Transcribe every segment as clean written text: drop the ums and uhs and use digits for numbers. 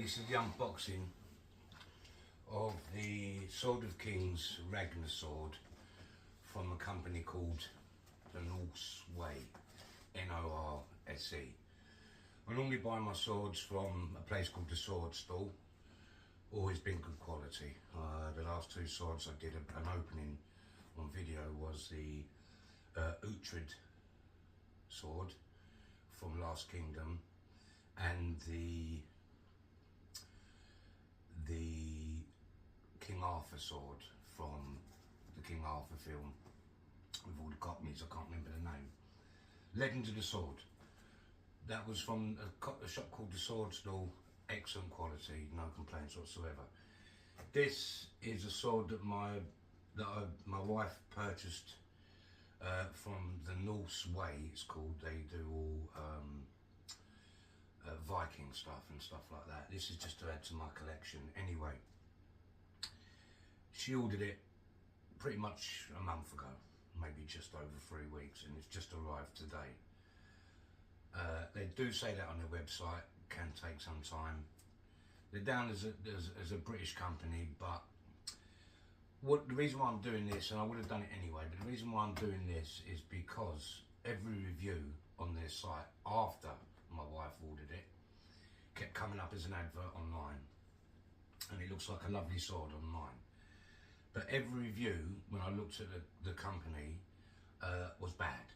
Okay, this is the unboxing of the Sword of Kings Ragnar Sword from a company called the Norse Way, N-O-R-S-E. I normally buy my swords from a place called the Sword Stall. Always been good quality. The last two swords I did an opening on video was the Uhtred sword from Last Kingdom and the King Arthur sword from the King Arthur film with all the cockneys. I can't remember the name. Legend of the Sword. That was from a shop called the Sword Stall. Excellent quality, no complaints whatsoever. This is a sword that my wife purchased from the Norse Way. It's called. They do all Viking stuff and stuff like that. This is just to add to my collection. Anyway, she ordered it pretty much a month ago, maybe just over 3 weeks, and it's just arrived today. They do say that on their website, can take some time. They're down as a British company, but the reason why I'm doing this, and I would have done it anyway, but the reason why I'm doing this is because every review on their site after my wife ordered it kept coming up as an advert online, and it looks like a lovely sword online. But every review, when I looked at the company, was bad,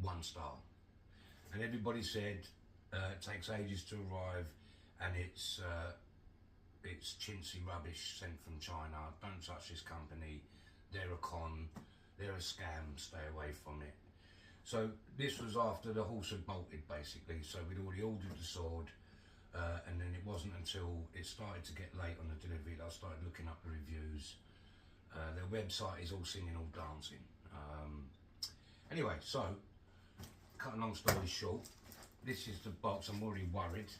1 star. And everybody said it takes ages to arrive, and it's chintzy rubbish sent from China. Don't touch this company. They're a con. They're a scam. Stay away from it. So this was after the horse had bolted, basically. So we'd already ordered the sword, and then it wasn't until it started to get late on the delivery that I started looking up the reviews. Their website is all singing, all dancing. Anyway, so cut a long story short, this is the box. I'm already worried,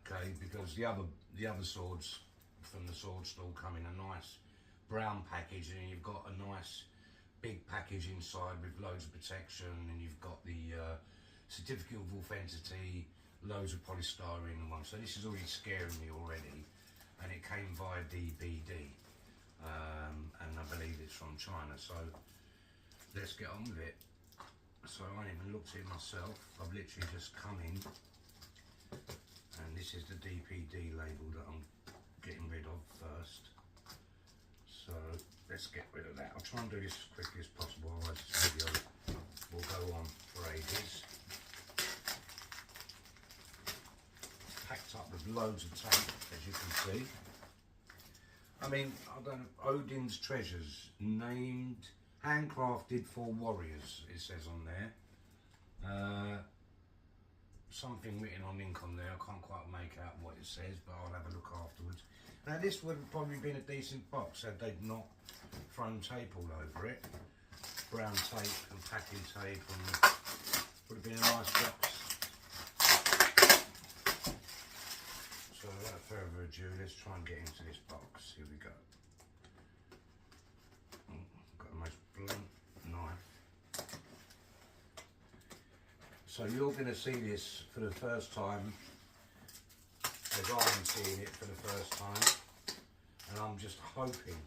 okay, because the other swords from the Sword Stall come in a nice brown package, and you've got a nice big package inside with loads of protection, and you've got the certificate of authenticity, loads of polystyrene and one. So this is already scaring me already, and it came via DPD, and I believe it's from China. So let's get on with it. So I haven't even looked at it myself. I've literally just come in, and this is the DPD label that I'm getting rid of first. So let's get rid of that. I'll try and do this as quickly as possible, otherwise this video will go on for ages. Packed up with loads of tape, as you can see. I mean, I don't know, Odin's treasures, named, handcrafted for warriors, it says on there. Something written on ink on there, I can't quite make out what it says, but I'll have a look afterwards. Now this would have probably been a decent box had they not thrown tape all over it. Brown tape and packing tape, and would have been a nice box. So without further ado, let's try and get into this box. Here we go. Got a nice blunt knife. So you're going to see this for the first time, as I'm seeing it for the first time, and I'm just hoping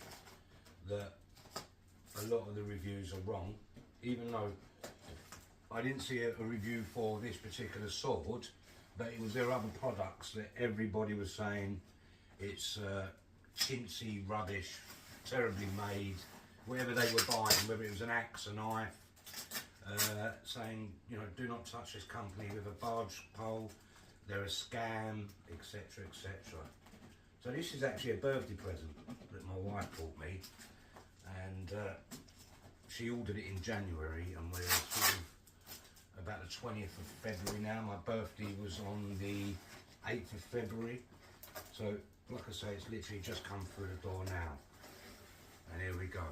that a lot of the reviews are wrong, even though I didn't see a review for this particular sword, but it was their other products that everybody was saying it's chintzy rubbish, terribly made, whatever they were buying, whether it was an axe, a knife, saying, you know, do not touch this company with a barge pole, they're a scam, etc, etc. So this is actually a birthday present that my wife bought me, and she ordered it in January, and we're sort of about the 20th of February now. My birthday was on the 8th of February, so like I say, it's literally just come through the door now, and here we go.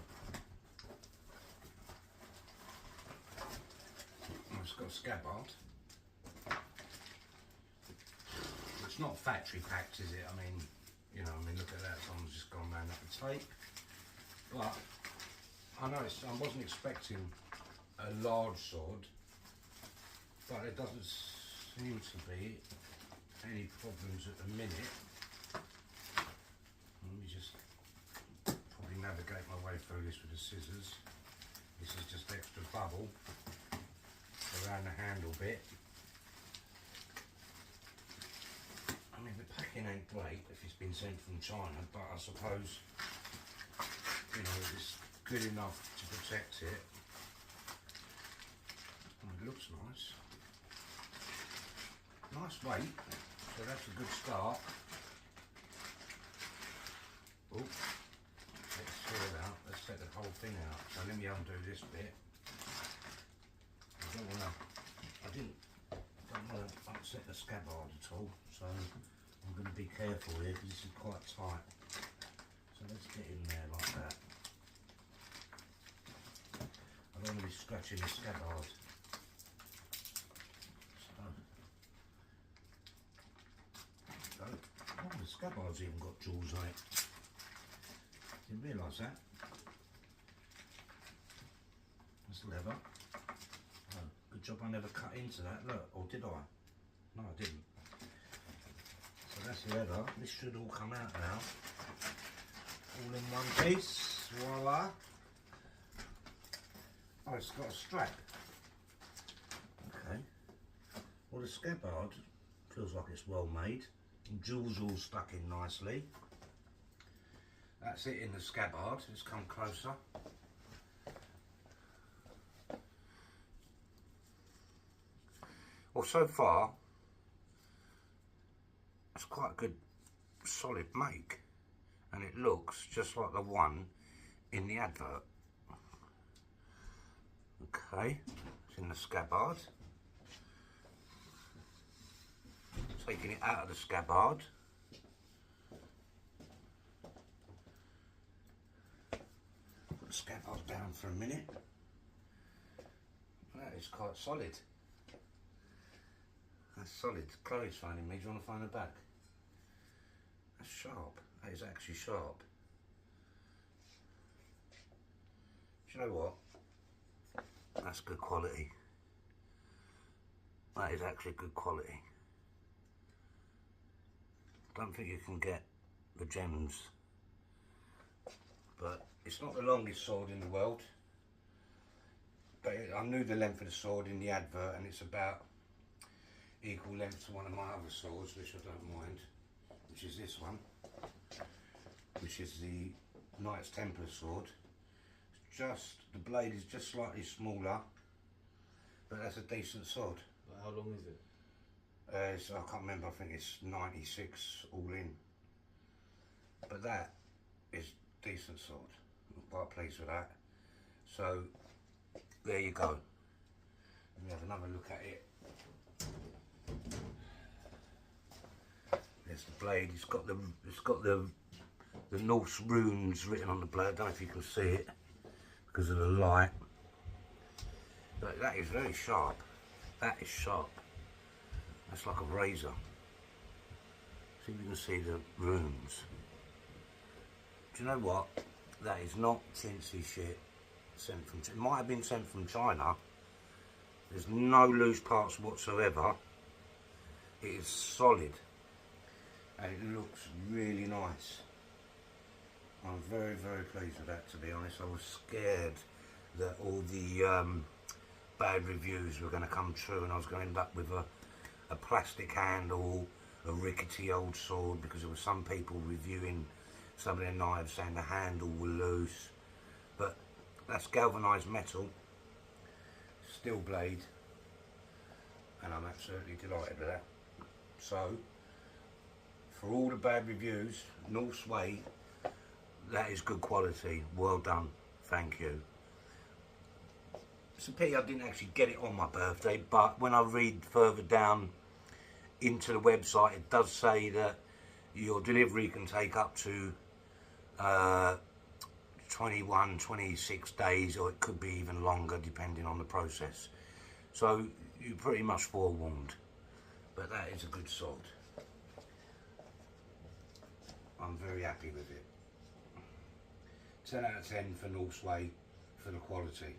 It's got a scabbard. It's not factory packed, is it? I mean, you know, look at that. Someone's just gone round up the tape. But I know I wasn't expecting a large sword, but it doesn't seem to be. any problems at the minute. Let me just probably navigate my way through this with the scissors. This is just extra bubble around the handle bit. I mean, the packing ain't great if it's been sent from China, but I suppose, you know, it's good enough to protect it. Oh, it looks nice. Nice weight, so that's a good start. Oh, let's sort it out. Let's set the whole thing out. So let me undo this bit. I don't want to upset the scabbard at all, so I'm going to be careful here because this is quite tight. So let's get in there like that. I don't want to be scratching the scabbard. Oh, the scabbard's even got jewels on it. Didn't realise that. That's leather. Oh, good job I never cut into that. Look, or did I? No, I didn't. So that's leather. This should all come out now. All in one piece. Voila. Oh, it's got a strap. Okay. Well, the scabbard feels like it's well made. Jewels all stuck in nicely. That's it in the scabbard. Let's come closer. Well, so far it's quite a good solid make, and it looks just like the one in the advert. Okay, it's in the scabbard. Taking it out of the scabbard. Put the scabbard down for a minute. That is quite solid. That's solid. Chloe's phoning me. Do you want to phone her back? That's sharp. That is actually sharp. Do you know what? That's good quality. That is actually good quality. Don't think you can get the gems, but it's not the longest sword in the world. But I knew the length of the sword in the advert, and it's about equal length to one of my other swords, which I don't mind, which is this one, which is the Knights Templar sword. It's just, the blade is just slightly smaller, but that's a decent sword. But how long is it? I can't remember, I think it's 96 all in. But that is decent sword. I'm quite pleased with that. So there you go. Let me have another look at it. There's the blade. It's got the Norse runes written on the blade. I don't know if you can see it because of the light. But that is very sharp. That is sharp. That's like a razor. See if you can see the runes. Do you know what? That is not chintzy shit sent from China. It might have been sent from China. There's no loose parts whatsoever. It is solid. And it looks really nice. I'm very, very pleased with that, to be honest. I was scared that all the bad reviews were going to come true and I was going to end up with a plastic handle, a rickety old sword, because there were some people reviewing some of their knives saying the handle were loose. But that's galvanised metal, steel blade, and I'm absolutely delighted with that. So, for all the bad reviews, Norse Way, that is good quality. Well done. Thank you. It's a pity I didn't actually get it on my birthday, but when I read further down into the website, it does say that your delivery can take up to 21, 26 days, or it could be even longer depending on the process. So you're pretty much forewarned. But that is a good sword. I'm very happy with it. 10 out of 10 for Norse Way for the quality.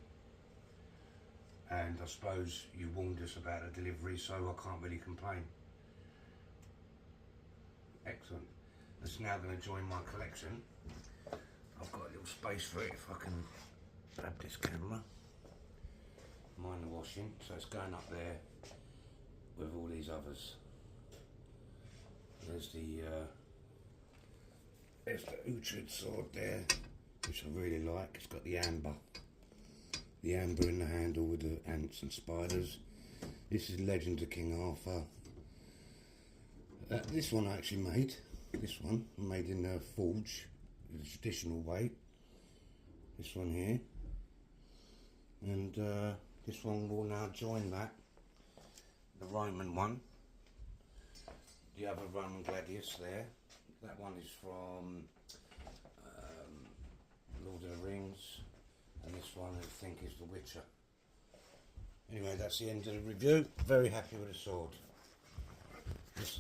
And I suppose you warned us about the delivery, so I can't really complain. Excellent. It's now going to join my collection. I've got a little space for it if I can grab this camera. Mind the washing, so it's going up there with all these others. There's the Uhtred sword there, which I really like. It's got the amber in the handle with the ants and spiders. This is Legend of King Arthur. This one I actually made. This one made in the forge, the traditional way. This one here, and this one will now join that. The Roman one. The other Roman gladius there. That one is from Lord of the Rings, and this one I think is The Witcher. Anyway, that's the end of the review. Very happy with the sword. Let's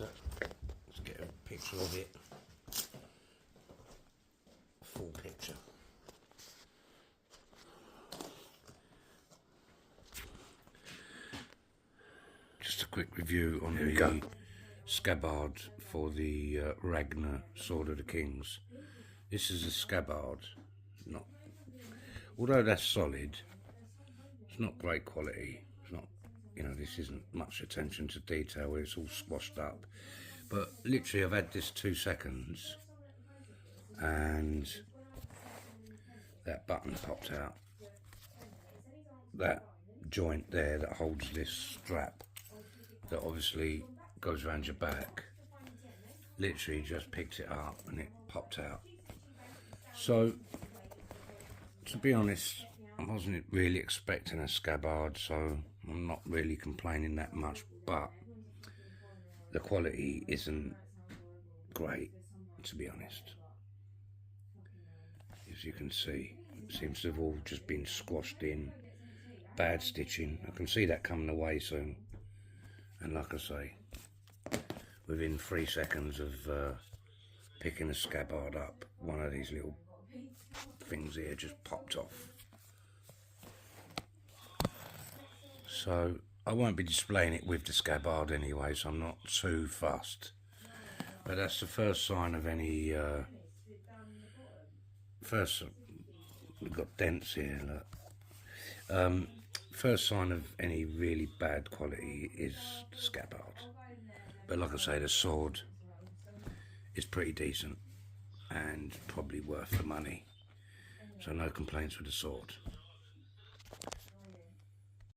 get a picture of it. A full picture. Just a quick review on the scabbard for the Ragnar Sword of the Kings. This is a scabbard. Although that's solid, it's not great quality. It's not, you know, this isn't much attention to detail where it's all squashed up. But literally I've had this 2 seconds and that button popped out. That joint there that holds this strap that obviously goes around your back, literally just picked it up and it popped out. So, to be honest, I wasn't really expecting a scabbard, so I'm not really complaining that much, but the quality isn't great, to be honest. As you can see, it seems to have all just been squashed in, bad stitching. I can see that coming away soon, and like I say, within 3 seconds of picking a scabbard up, one of these little things here just popped off. So I won't be displaying it with the scabbard anyway, so I'm not too fussed. But that's the first sign of any we've got dents here, look. First sign of any really bad quality is the scabbard. But like I say, the sword is pretty decent and probably worth the money. So no complaints with the sword.